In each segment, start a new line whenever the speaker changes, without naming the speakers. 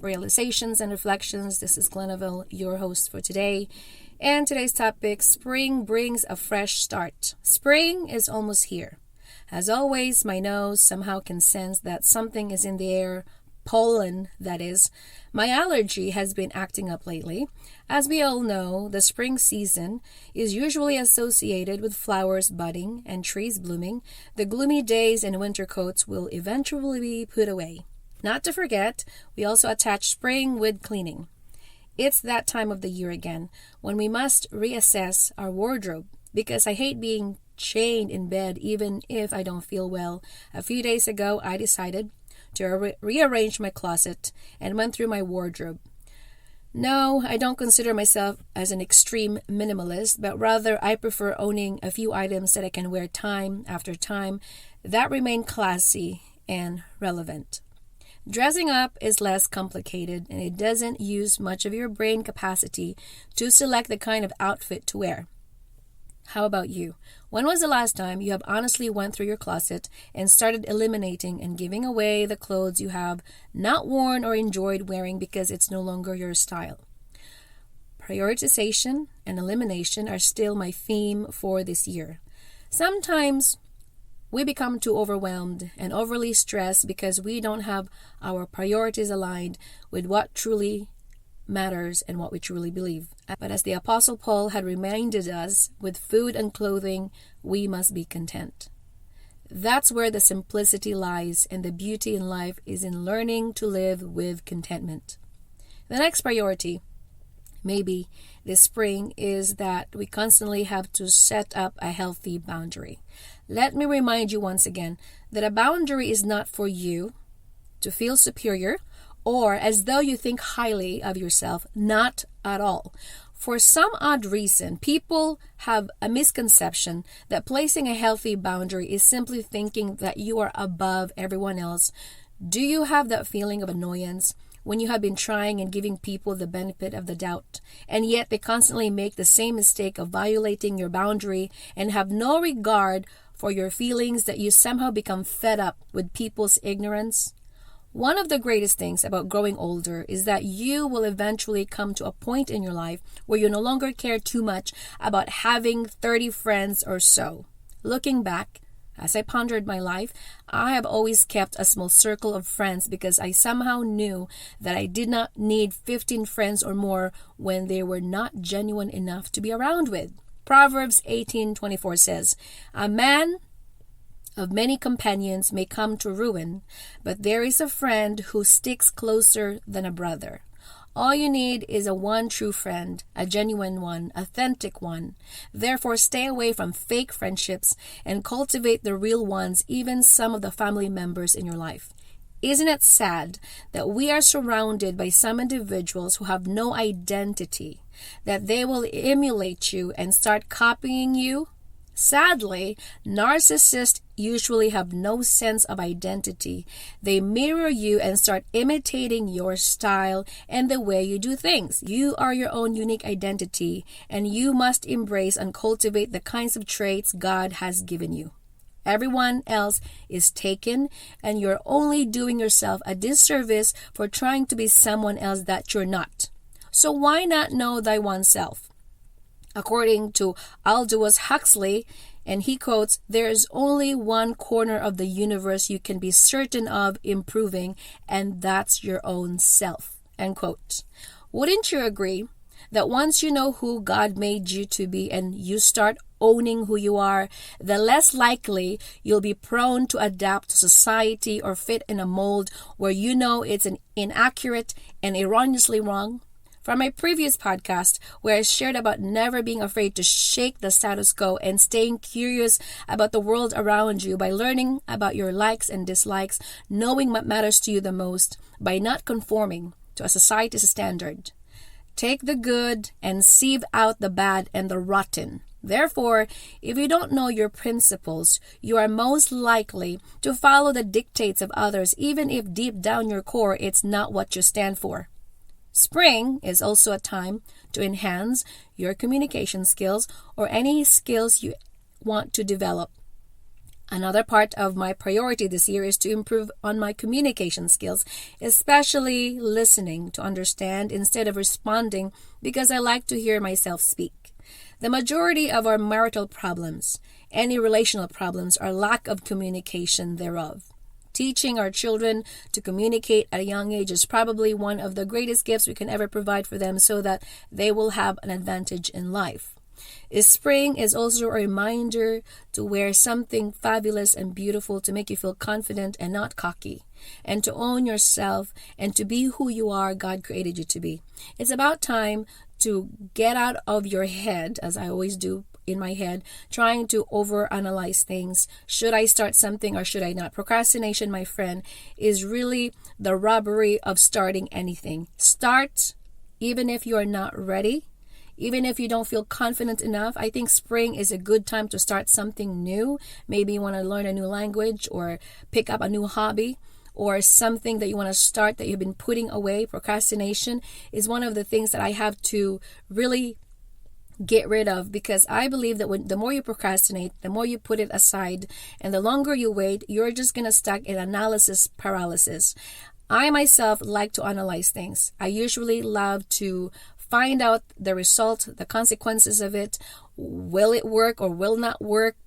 Realizations and Reflections. This is Glenaville, your host for today. And today's topic, spring brings a fresh start. Spring is almost here. As always, my nose somehow can sense that something is in the air, pollen, that is. My allergy has been acting up lately. As we all know, the spring season is usually associated with flowers budding and trees blooming. The gloomy days and winter coats will eventually be put away. Not to forget, we also attach spring with cleaning. It's that time of the year again when we must reassess our wardrobe, because I hate being chained in bed even if I don't feel well. A few days ago, I decided to rearrange my closet and went through my wardrobe. No, I don't consider myself as an extreme minimalist, but rather I prefer owning a few items that I can wear time after time that remain classy and relevant. Dressing up is less complicated, and it doesn't use much of your brain capacity to select the kind of outfit to wear. How about you? When was the last time you have honestly went through your closet and started eliminating and giving away the clothes you have not worn or enjoyed wearing because it's no longer your style? Prioritization and elimination are still my theme for this year. Sometimes we become too overwhelmed and overly stressed because we don't have our priorities aligned with what truly matters and what we truly believe. But as the Apostle Paul had reminded us, with food and clothing, we must be content. That's where the simplicity lies, and the beauty in life is in learning to live with contentment. The next priority, maybe this spring, is that we constantly have to set up a healthy boundary. Let me remind you once again that a boundary is not for you to feel superior or as though you think highly of yourself. Not at all. For some odd reason, people have a misconception that placing a healthy boundary is simply thinking that you are above everyone else. Do you have that feeling of annoyance when you have been trying and giving people the benefit of the doubt, and yet they constantly make the same mistake of violating your boundary and have no regard for your feelings, that you somehow become fed up with people's ignorance? One of the greatest things about growing older is that you will eventually come to a point in your life where you no longer care too much about having 30 friends or so. Looking back, as I pondered my life, I have always kept a small circle of friends because I somehow knew that I did not need 15 friends or more when they were not genuine enough to be around with. Proverbs 18:24 says, "A man of many companions may come to ruin, but there is a friend who sticks closer than a brother." All you need is a one true friend, a genuine one, authentic one. Therefore, stay away from fake friendships and cultivate the real ones, even some of the family members in your life. Isn't it sad that we are surrounded by some individuals who have no identity, that they will emulate you and start copying you? Sadly, narcissists usually have no sense of identity. They mirror you and start imitating your style and the way you do things. You are your own unique identity, and you must embrace and cultivate the kinds of traits God has given you. Everyone else is taken, and you're only doing yourself a disservice for trying to be someone else that you're not. So why not know thy oneself? According to Aldous Huxley, and he quotes, "There is only one corner of the universe you can be certain of improving, and that's your own self." End quote. Wouldn't you agree that once you know who God made you to be and you start owning who you are, the less likely you'll be prone to adapt to society or fit in a mold where you know it's an inaccurate and erroneously wrong? From my previous podcast, where I shared about never being afraid to shake the status quo and staying curious about the world around you by learning about your likes and dislikes, knowing what matters to you the most, by not conforming to a society's standard. Take the good and sieve out the bad and the rotten. Therefore, if you don't know your principles, you are most likely to follow the dictates of others, even if deep down your core it's not what you stand for. Spring is also a time to enhance your communication skills or any skills you want to develop. Another part of my priority this year is to improve on my communication skills, especially listening to understand instead of responding, because I like to hear myself speak. The majority of our marital problems, any relational problems, are lack of communication thereof. Teaching our children to communicate at a young age is probably one of the greatest gifts we can ever provide for them so that they will have an advantage in life. Spring is also a reminder to wear something fabulous and beautiful to make you feel confident and not cocky, and to own yourself and to be who you are God created you to be. It's about time to get out of your head, as I always do in my head, trying to overanalyze things. Should I start something or should I not? Procrastination, my friend, is really the robbery of starting anything. Start even if you are not ready. Even if you don't feel confident enough. I think spring is a good time to start something new. Maybe you want to learn a new language or pick up a new hobby or something that you want to start that you've been putting away. Procrastination is one of the things that I have to really get rid of, because I believe that the more you procrastinate, the more you put it aside, and the longer you wait, you're just going to stuck in analysis paralysis. I myself like to analyze things. I usually love to find out the result, the consequences of it. Will it work or will not work?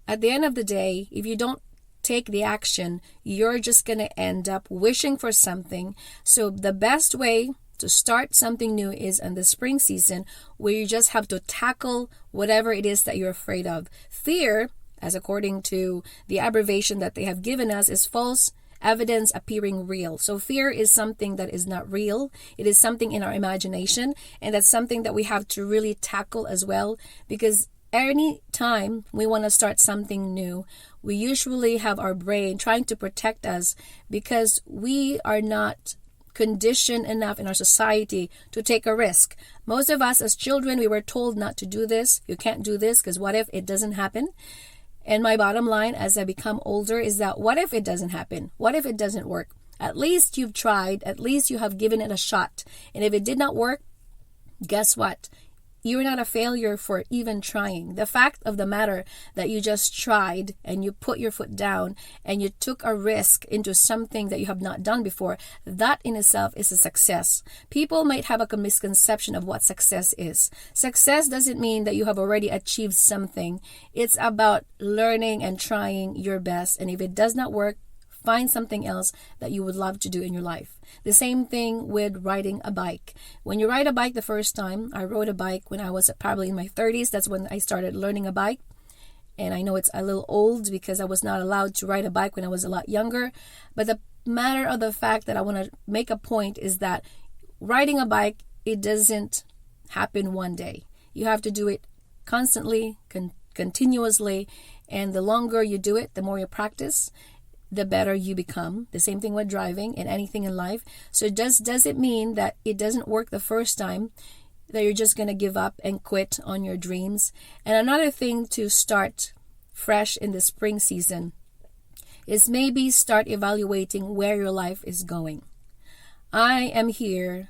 At the end of the day, if you don't take the action, you're just going to end up wishing for something. So the best way to start something new is in the spring season, where you just have to tackle whatever it is that you're afraid of. Fear, as according to the abbreviation that they have given us, is false evidence appearing real. So fear is something that is not real. It is something in our imagination, and that's something that we have to really tackle as well, because any time we want to start something new, we usually have our brain trying to protect us, because we are not conditioned enough in our society to take a risk. Most of us as children, we were told not to do this. You can't do this because what if it doesn't happen? And my bottom line as I become older is that what if it doesn't happen? What if it doesn't work? At least you've tried. At least you have given it a shot. And if it did not work, guess what? You're not a failure for even trying. The fact of the matter that you just tried and you put your foot down and you took a risk into something that you have not done before, that in itself is a success. People might have a misconception of what success is. Success doesn't mean that you have already achieved something. It's about learning and trying your best. And if it does not work, find something else that you would love to do in your life. The same thing with riding a bike. When you ride a bike the first time, I rode a bike when I was probably in my 30s. That's when I started learning a bike. And I know it's a little old because I was not allowed to ride a bike when I was a lot younger. But the matter of the fact that I want to make a point is that riding a bike, it doesn't happen one day. You have to do it constantly, continuously. And the longer you do it, the more you practice, the better you become. The same thing with driving and anything in life. So does it mean that it doesn't work the first time, that you're just going to give up and quit on your dreams? And another thing to start fresh in the spring season is maybe start evaluating where your life is going. I am here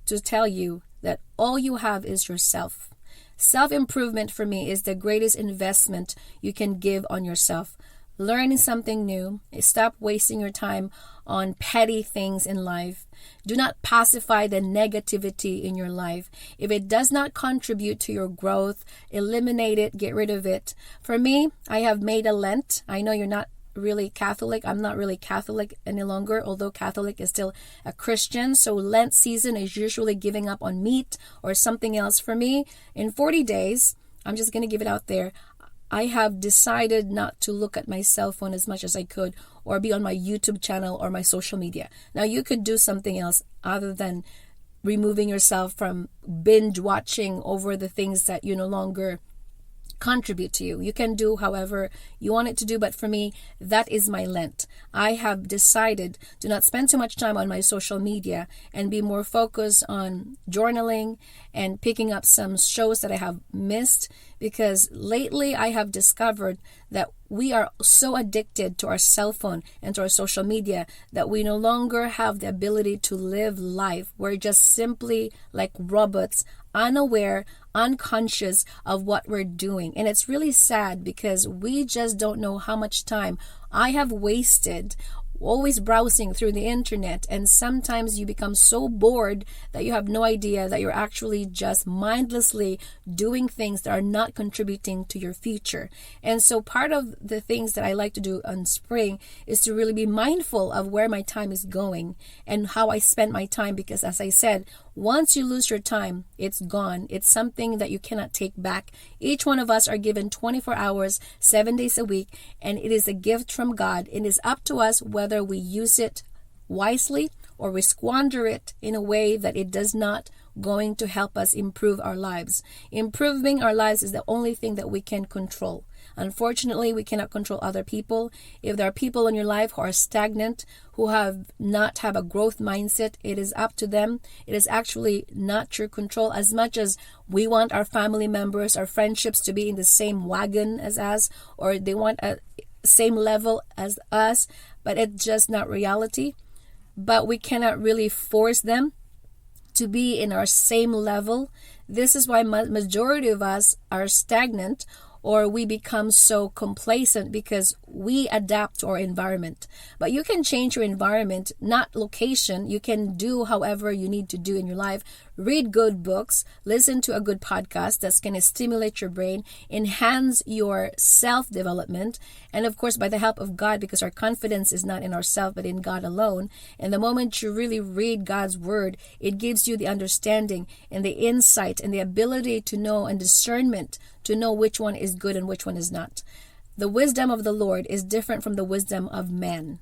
to tell you that all you have is yourself. Self-improvement for me is the greatest investment you can give on yourself. Learning something new. Stop wasting your time on petty things in life. Do not pacify the negativity in your life. If it does not contribute to your growth, eliminate it, get rid of it. For me, I have made a Lent. I know you're not really Catholic. I'm not really Catholic any longer, although Catholic is still a Christian. So Lent season is usually giving up on meat or something else. For me, in 40 days, I'm just going to give it out there, I have decided not to look at my cell phone as much as I could, or be on my YouTube channel or my social media. Now, you could do something else other than removing yourself from binge watching over the things that you no longer contribute to you. You can do however you want it to do, but for me, that is my Lent. I have decided to not spend too much time on my social media and be more focused on journaling and picking up some shows that I have missed, because lately I have discovered that we are so addicted to our cell phone and to our social media that we no longer have the ability to live life. We're just simply like robots, unaware, unconscious of what we're doing. And it's really sad because we just don't know how much time I have wasted always browsing through the internet, and sometimes you become so bored that you have no idea that you're actually just mindlessly doing things that are not contributing to your future. And so part of the things that I like to do on spring is to really be mindful of where my time is going and how I spend my time, because as I said, once you lose your time, it's gone. It's something that you cannot take back. Each one of us are given 24 hours, 7 days a week, and it is a gift from God. It is up to us whether we use it wisely or we squander it in a way that it does not going to help us improve our lives. Improving our lives is the only thing that we can control. Unfortunately, we cannot control other people. If there are people in your life who are stagnant, who have a growth mindset, it is up to them. It is actually not your control. As much as we want our family members, our friendships to be in the same wagon as us, or they want a same level as us, but it's just not reality. But we cannot really force them to be in our same level. This is why majority of us are stagnant, or we become so complacent, because we adapt to our environment. But you can change your environment, not location. You can do however you need to do in your life. Read good books, listen to a good podcast that's going to stimulate your brain, enhance your self-development, and of course by the help of God, because our confidence is not in ourselves but in God alone. And the moment you really read God's word, it gives you the understanding and the insight and the ability to know, and discernment to know which one is good and which one is not. The wisdom of the Lord is different from the wisdom of man.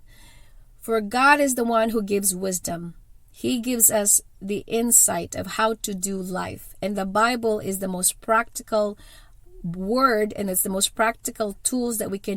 For God is the one who gives wisdom. He gives us the insight of how to do life. And the Bible is the most practical word, and it's the most practical tools that we can use